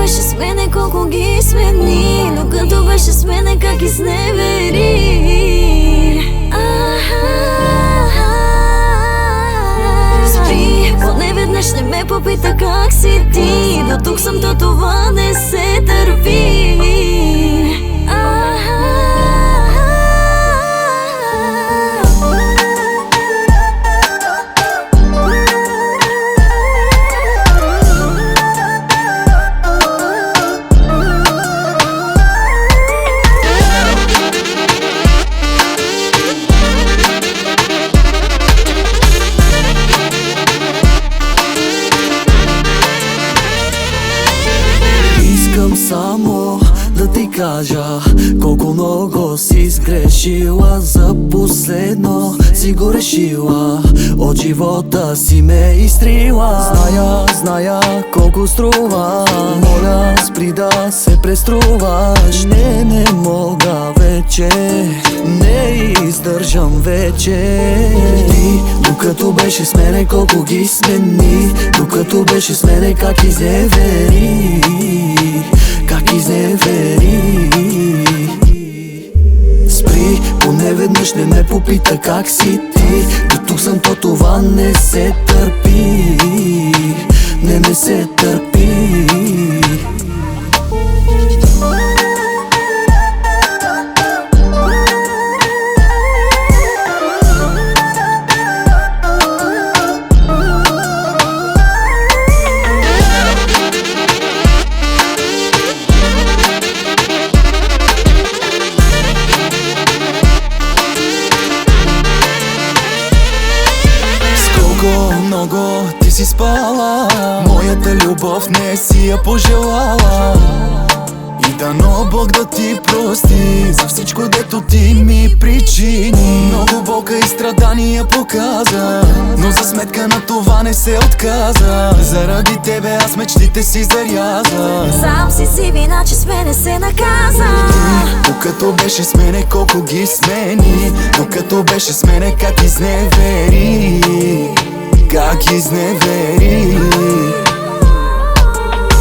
беше с мене, колко ги смени, докато беше с мене, как изневери. Спри, поне веднъж не ме попита как си ти. До тук съм, то това не се търпи. Искам само да ти кажа колко много си сгрешила. За последно си го решила, от живота си ме изтрила. Зная колко струва, моля спри да се преструваш. Не мога вече, не издържам вече. Ти, докато беше с мене, колко ги смени, докато беше с мене, как изневери, как изневери. Спри, поне веднъж не ме попита как си ти. До тук съм, то това не се търпи, не се търпи. Много ти си спала, моята любов не си я пожелала. И дано Бог да ти прости за всичко, дето ти ми причини. Много болка и страдания показа, но за сметка на това не се отказа. Заради тебе аз мечтите си заряза. Сам си вина, че с мене се наказа. Докато беше с мене, колко ги смени, докато беше с мене, как изневери, как изневери.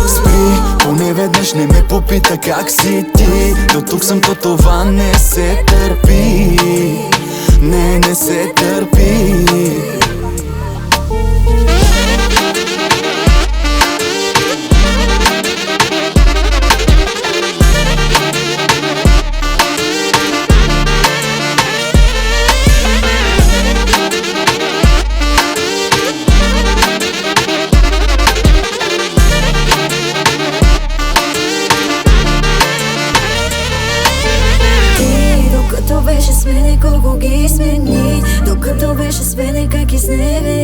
Спри, поне веднъж не ме попита как си ти. До тук съм, то това не се търпи, не се търпи. Докато беше с мене, колко ги смени, докато беше с мене, как изневери.